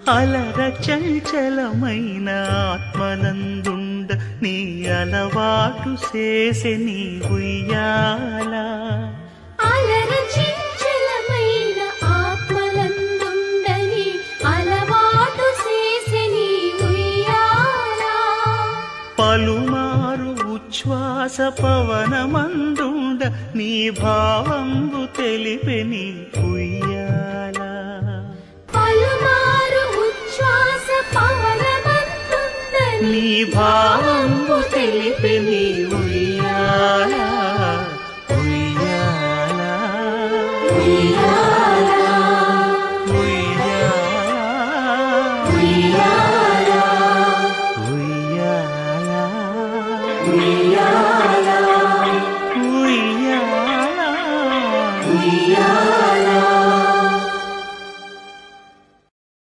అలర చంచలమైన ఆత్మనందుండ నీ అలవాటు చేసే నీ ఉయ్యాల. అలర చంచలమైన ఆత్మనందుండని అలవాటు చేసే నీ ఉయ్యాల. పలుమారు ఉచ్ఛ్వాస పవనమందుండ నీ భావంబు తెలిపే నీ ఉయ్యాల. పలుమారు ఉచ్ఛ్వాస పవనమందుండని నీ భావంబు తెలిపే నీ ఉయ్యాల.